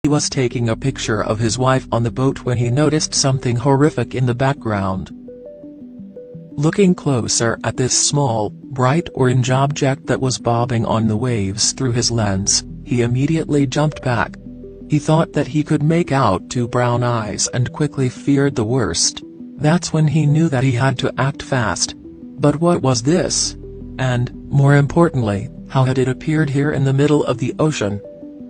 He was taking a picture of his wife on the boat when he noticed something horrific in the background. Looking closer at this small, bright orange object that was bobbing on the waves through his lens, he immediately jumped back. He thought that he could make out two brown eyes and quickly feared the worst. That's when he knew that he had to act fast. But what was this? And, more importantly, how had it appeared here in the middle of the ocean?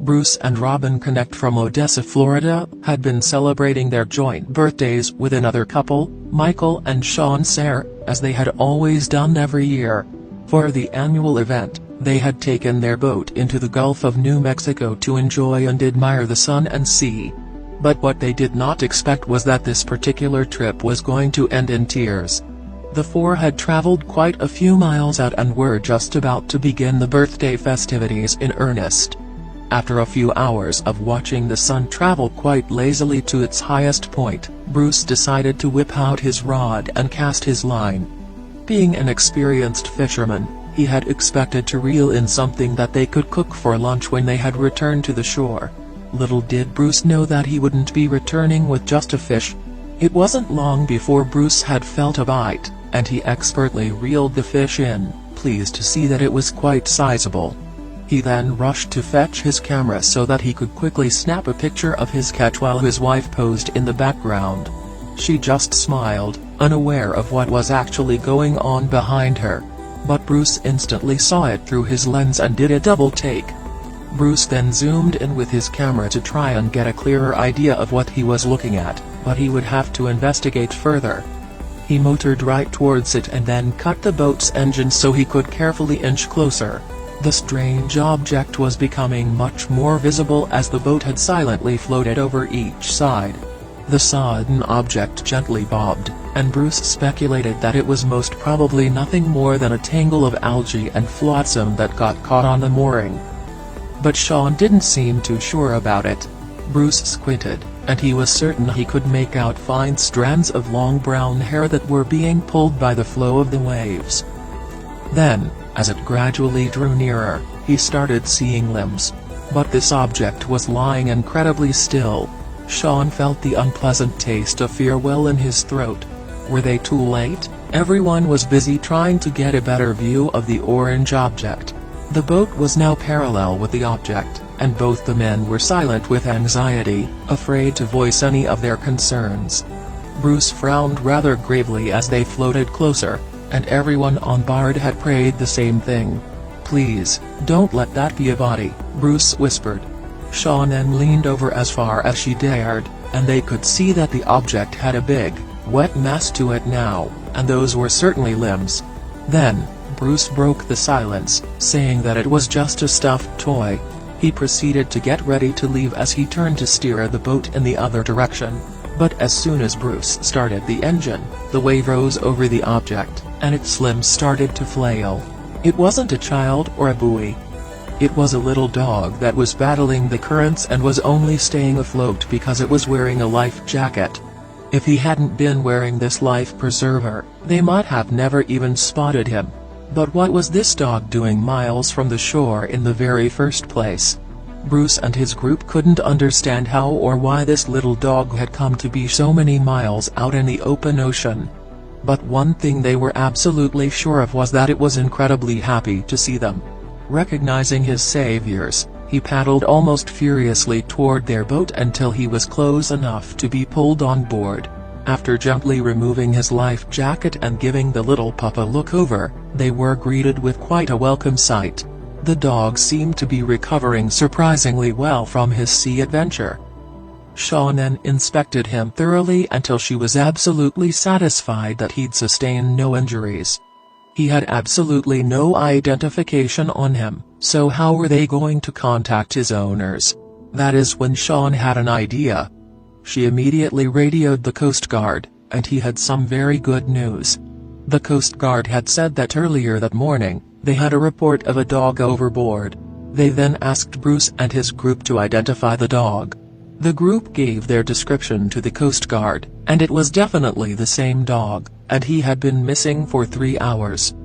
Bruce and Robin Connect from Odessa, Florida, had been celebrating their joint birthdays with another couple, Michael and Sean Sayre, as they had always done every year. For the annual event, they had taken their boat into the Gulf of New Mexico to enjoy and admire the sun and sea. But what they did not expect was that this particular trip was going to end in tears. The four had traveled quite a few miles out and were just about to begin the birthday festivities in earnest. After a few hours of watching the sun travel quite lazily to its highest point, Bruce decided to whip out his rod and cast his line. Being an experienced fisherman, he had expected to reel in something that they could cook for lunch when they had returned to the shore. Little did Bruce know that he wouldn't be returning with just a fish. It wasn't long before Bruce had felt a bite, and he expertly reeled the fish in, pleased to see that it was quite sizable. He then rushed to fetch his camera so that he could quickly snap a picture of his catch while his wife posed in the background. She just smiled, unaware of what was actually going on behind her. But Bruce instantly saw it through his lens and did a double take. Bruce then zoomed in with his camera to try and get a clearer idea of what he was looking at, but he would have to investigate further. He motored right towards it and then cut the boat's engine so he could carefully inch closer. The strange object was becoming much more visible as the boat had silently floated over each side. The sodden object gently bobbed, and Bruce speculated that it was most probably nothing more than a tangle of algae and flotsam that got caught on the mooring. But Sean didn't seem too sure about it. Bruce squinted, and he was certain he could make out fine strands of long brown hair that were being pulled by the flow of the waves. Then, as it gradually drew nearer, he started seeing limbs. But this object was lying incredibly still. Sean felt the unpleasant taste of fear well in his throat. Were they too late? Everyone was busy trying to get a better view of the orange object. The boat was now parallel with the object, and both the men were silent with anxiety, afraid to voice any of their concerns. Bruce frowned rather gravely as they floated closer, and everyone on board had prayed the same thing. "Please, don't let that be a body," Bruce whispered. Sean then leaned over as far as she dared, and they could see that the object had a big, wet mass to it now, and those were certainly limbs. Then, Bruce broke the silence, saying that it was just a stuffed toy. He proceeded to get ready to leave as he turned to steer the boat in the other direction. But as soon as Bruce started the engine, the wave rose over the object, and its limbs started to flail. It wasn't a child or a buoy. It was a little dog that was battling the currents and was only staying afloat because it was wearing a life jacket. If he hadn't been wearing this life preserver, they might have never even spotted him. But what was this dog doing miles from the shore in the very first place? Bruce and his group couldn't understand how or why this little dog had come to be so many miles out in the open ocean. But one thing they were absolutely sure of was that it was incredibly happy to see them. Recognizing his saviors, he paddled almost furiously toward their boat until he was close enough to be pulled on board. After gently removing his life jacket and giving the little pup a look over, they were greeted with quite a welcome sight. The dog seemed to be recovering surprisingly well from his sea adventure. Sean then inspected him thoroughly until she was absolutely satisfied that he'd sustained no injuries. He had absolutely no identification on him, so how were they going to contact his owners? That is when Sean had an idea. She immediately radioed the Coast Guard, and he had some very good news. The Coast Guard had said that earlier that morning, they had a report of a dog overboard. They then asked Bruce and his group to identify the dog. The group gave their description to the Coast Guard, and it was definitely the same dog, and he had been missing for 3 hours.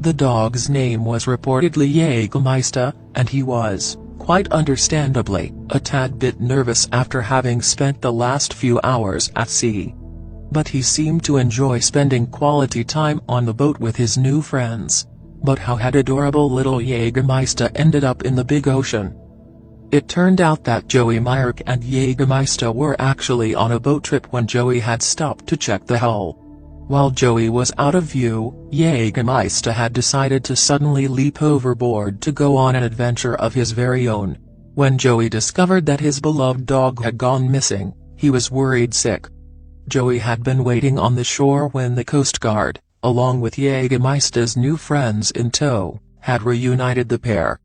The dog's name was reportedly Jägermeister, and he was, quite understandably, a tad bit nervous after having spent the last few hours at sea. But he seemed to enjoy spending quality time on the boat with his new friends. But how had adorable little Jägermeister ended up in the big ocean? It turned out that Joey Myrick and Jägermeister were actually on a boat trip when Joey had stopped to check the hull. While Joey was out of view, Jägermeister had decided to suddenly leap overboard to go on an adventure of his very own. When Joey discovered that his beloved dog had gone missing, he was worried sick. Joey had been waiting on the shore when the Coast Guard, along with Jägermeister's new friends in tow, had reunited the pair.